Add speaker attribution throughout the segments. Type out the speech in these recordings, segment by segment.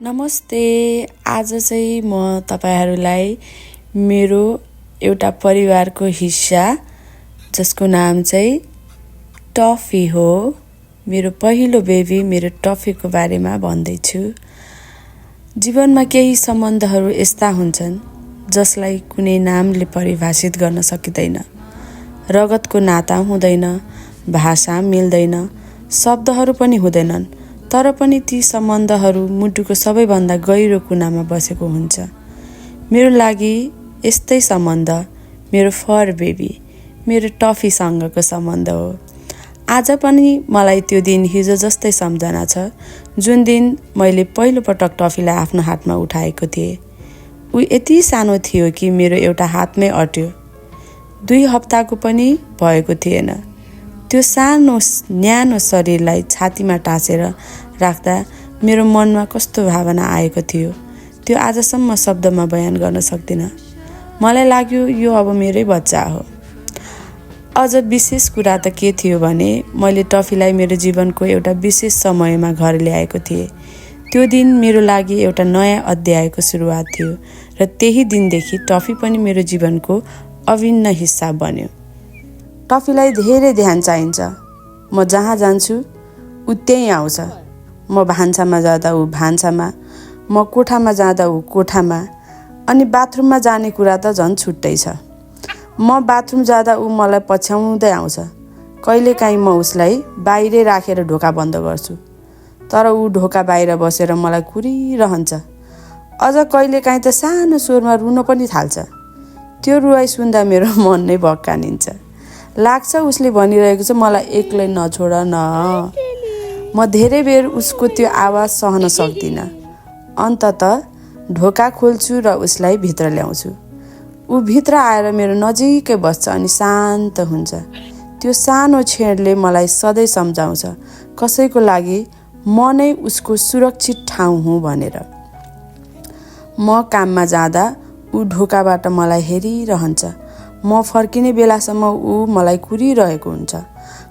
Speaker 1: नमस्ते। आज चाहिँ म तपाईहरुलाई मेरो एउटा परिवारको हिस्सा जसको नाम चाहिँ टफी हो, मेरो पहिलो बेबी मेरो टफीको बारेमा भन्दैछु। जीवनमा केही सम्बन्धहरू यस्ता हुन्छन् जसलाई कुनै नामले परिभाषित गर्न सकिँदैन। रगतको नाता हुँदैन, भाषा मिल्दैन, शब्दहरू पनि हुँदैनन्, तर पनि ती सम्बन्धहरू मुटुको सबैभन्दा गहिरो कुनामा बसेको हुन्छ। मेरो लागि यस्तै सम्बन्ध मेरो फर बेबी, मेरो टफीसँगको सम्बन्ध हो। आज पनि मलाई त्यो दिन हिजो जस्तै सम्झना छ जुन दिन मैले पहिलो पटक टफीलाई आफ्नो हातमा उठाएको थिएँ। ऊ यति सानो थियो कि मेरो एउटा हातमै अट्यो। 2 हप्ताको पनि भएको थिएन। त्यो सानो न्यानो शरीरलाई छातीमा टाँसेर राख्दा मेरो मनमा कस्तो भावना आएको थियो त्यो आजसम्म शब्दमा बयान गर्न सक्दिनँ। मलाई लाग्यो यो अब मेरै बच्चा हो। अझ विशेष कुरा त के थियो भने मैले टफीलाई मेरो जीवनको एउटा विशेष समयमा घर ल्याएको थिएँ। त्यो दिन मेरो लागि एउटा नयाँ अध्यायको सुरुवात थियो र त्यही दिनदेखि टफी पनि मेरो जीवनको अभिन्न हिस्सा बन्यो। टफीलाई धेरै ध्यान चाहिन्छ। म जहाँ जान्छु ऊ त्यहीँ आउँछ। म भान्सामा जाँदा ऊ भान्सामा, म कोठामा जाँदा ऊ कोठामा, अनि बाथरुममा जाने कुरा त झन् छुट्टै छ। म बाथरुम जाँदा ऊ मलाई पछ्याउँदै आउँछ। कहिलेकाहीँ म उसलाई बाहिरै राखेर ढोका बन्द गर्छु, तर ऊ ढोका बाहिर बसेर मलाई कुरिरहन्छ। अझ कहिलेकाहीँ त सानो स्वरमा रुन पनि थाल्छ। त्यो रुवाई सुन्दा मेरो मन नै भक्कानिन्छ। लाग्छ उसले भनिरहेको छ मलाई एक्लै नछोड न। म धेरै बेर उसको त्यो आवाज सहन सक्दिनँ। अन्ततः ढोका खोल्छु र उसलाई भित्र ल्याउँछु। ऊ भित्र आएर मेरो नजिकै बस्छ अनि शान्त हुन्छ। त्यो सानो छेडले मलाई सधैँ सम्झाउँछ कसैको लागि म नै उसको सुरक्षित ठाउँ हुँ भनेर। म काममा जाँदा ऊ ढोकाबाट मलाई हेरिरहन्छ। म फर्किने बेलासम्म ऊ मलाई कुरिरहेको हुन्छ।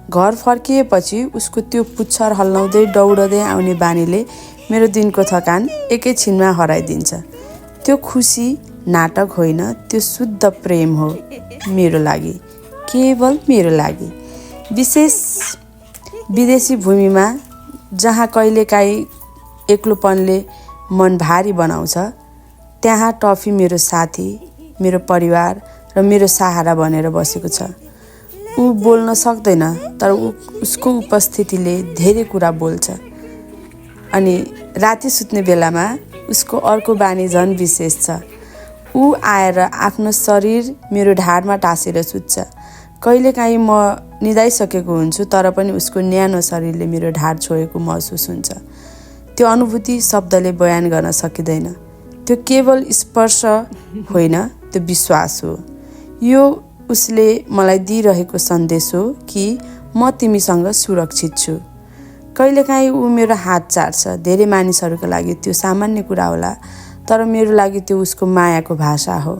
Speaker 1: घर फर्किएपछि उसको त्यो पुच्छर हल्लाउँदै दौडदै आउने बानीले मेरो दिनको थकान एकैछिनमा हराइदिन्छ। त्यो खुसी नाटक होइन, त्यो शुद्ध प्रेम हो मेरो लागि, केवल मेरो लागि। विशेष विदेशी भूमिमा जहाँ कहिलेकाहीँ एक्लोपनले मन भारी बनाउँछ, त्यहाँ टफी मेरो साथी, मेरो परिवार र मेरो सहारा बनेर बसेको छ। ऊ बोल्न सक्दैन, तर उसको उपस्थितिले धेरै कुरा बोल्छ। अनि राति सुत्ने बेलामा उसको अर्को बानी झन् विशेष छ। ऊ आएर आफ्नो शरीर मेरो ढाडमा टाँसेर सुत्छ। कहिलेकाहीँ म निदाइसकेको हुन्छु, तर पनि उसको न्यानो शरीरले मेरो ढाड छोएको महसुस हुन्छ। त्यो अनुभूति शब्दले बयान गर्न सकिँदैन। त्यो केवल स्पर्श होइन, त्यो विश्वास हो। यो उसले मलाई दिइरहेको सन्देश हो कि म तिमीसँग सुरक्षित छु। कहिलेकाहीँ ऊ मेरो हात चाट्छ। धेरै मानिसहरूको लागि त्यो सामान्य कुरा होला, तर मेरो लागि त्यो उसको मायाको भाषा हो।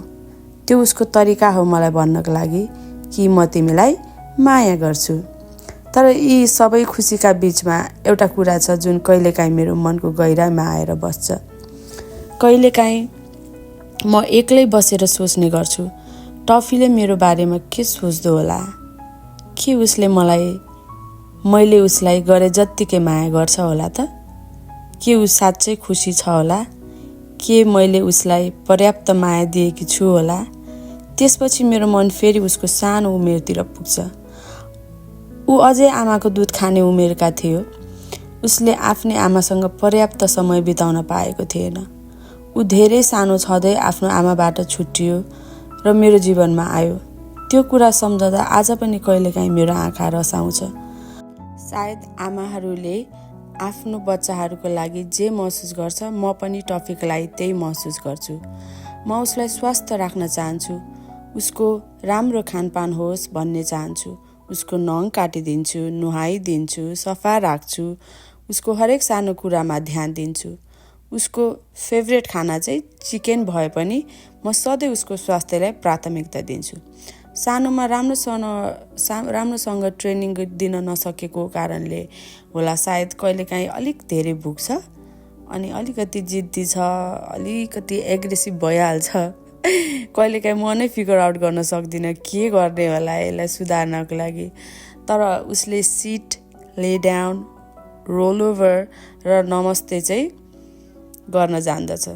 Speaker 1: त्यो उसको तरिका हो मलाई भन्नको लागि कि म तिमीलाई माया गर्छु। तर यी सबै खुसीका बीचमा एउटा कुरा छ जुन कहिलेकाहीँ मेरो मनको गहिराइमा आएर बस्छ। कहिलेकाहीँ म एक्लै बसेर सोच्ने गर्छु टफीले मेरो बारेमा के सोच्दो होला। के उसले मैले उसलाई गरे जत्तिकै माया गर्छ होला त? के ऊ साँच्चै खुसी छ होला? के मैले उसलाई पर्याप्त माया दिएकी छु होला? त्यसपछि मेरो मन फेरि उसको सानो उमेरतिर पुग्छ। ऊ अझै आमाको दुध खाने उमेरका थियो। उसले आफ्नै आमासँग पर्याप्त समय बिताउन पाएको थिएन। ऊ धेरै सानो छँदै आफ्नो आमाबाट छुट्टियो र मेरो जीवनमा आयो। त्यो कुरा सम्झँदा आज पनि कहिलेकाहीँ मेरो आँखा रसाउँछ। सायद आमाहरूले आफ्नो बच्चाहरूको लागि जे महसुस गर्छ, म पनि टफीको लागि त्यही महसुस गर्छु। म उसलाई स्वस्थ राख्न चाहन्छु। उसको राम्रो खानपान होस् भन्ने चाहन्छु। उसको नङ काटिदिन्छु, नुहाइदिन्छु, सफा राख्छु। उसको हरेक सानो कुरामा ध्यान दिन्छु। उसको फेभरेट खाना चाहिँ चिकन भए पनि म सधैँ उसको स्वास्थ्यलाई प्राथमिकता दिन्छु। सानोमा राम्रोसँग ट्रेनिङ दिन नसकेको कारणले होला सायद कहिलेकाहीँ अलिक धेरै भुक्छ। अनि अलिकति जिद्दी छ, अलिकति एग्रेसिभ भइहाल्छ। कहिलेकाहीँ म नै फिगर आउट गर्न सक्दिनँ के गर्ने होला यसलाई सुधार्नको लागि। तर उसले seat, lay down, role over र नमस्ते चाहिँ गर्न जान्दछ।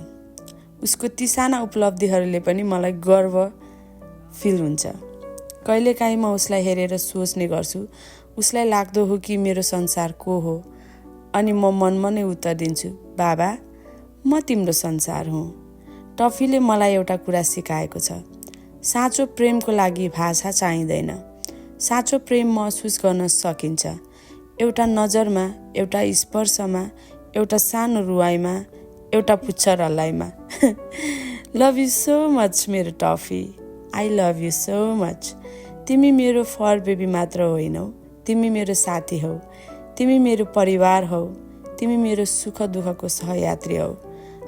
Speaker 1: उसको ती साना उपलब्धिहरूले पनि मलाई गर्व फिल हुन्छ। कहिलेकाहीँ म उसलाई हेरेर सोच्ने गर्छु, उसलाई लाग्दो हो कि मेरो संसार को हो, अनि म मनमा नै उत्तर दिन्छु, बाबा म तिम्रो संसार हुँ। टफीले मलाई एउटा कुरा सिकाएको छ, साँचो प्रेमको लागि भाषा चाहिँदैन। साँचो प्रेम महसुस गर्न सकिन्छ, एउटा नजरमा, एउटा स्पर्शमा, एउटा सानो रुवाईमा, एउटा पुच्छर हल्लाइमा। लभ यु सो मच मेरो toffee, I love you so much. तिमी मेरो फर बेबी मात्र होइनौ, तिमी मेरो साथी हौ, तिमी मेरो परिवार हौ, तिमी मेरो सुख दुःखको सहयात्री हौ,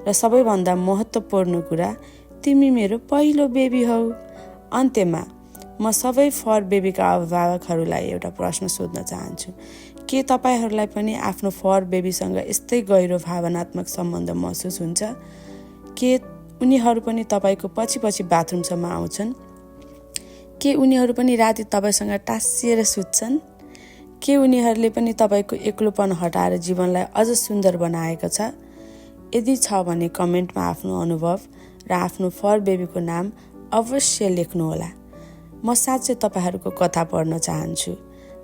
Speaker 1: र सबैभन्दा महत्त्वपूर्ण कुरा, तिमी मेरो पहिलो बेबी हौ। अन्त्यमा म सबै फर बेबीका अभिभावकहरूलाई एउटा प्रश्न सोध्न चाहन्छु, के तपाईहरूलाई पनि आफ्नो फर बेबीसँग यस्तै गहिरो भावनात्मक सम्बन्ध महसुस हुन्छ? के उनीहरू पनि तपाईँको पछि पछि बाथरुमसम्म आउँछन्? के उनीहरू पनि राति तपाईँसँग टाँसिएर सुत्छन्? के उनीहरूले पनि तपाईँको एक्लोपन हटाएर जीवनलाई अझ सुन्दर बनाएको छ? यदि छ भने कमेन्टमा आफ्नो अनुभव र आफ्नो फर बेबीको नाम अवश्य लेख्नुहोला। म साँच्चै तपाईँहरूको कथा पढ्न चाहन्छु।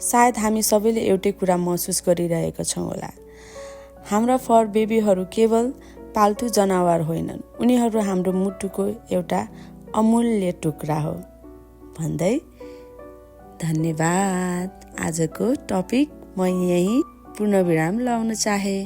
Speaker 1: सायद हामी सबैले एउटै कुरा महसुस गरिरहेका छौँ होला, हाम्रा फर बेबीहरू केवल पाल्तु जनावर होइनन्, उनीहरू हाम्रो मुटुको एउटा अमूल्य टुक्रा हो भन्दै धन्यवाद। आजको टपिक म यही पूर्णविराम लाउन चाहे।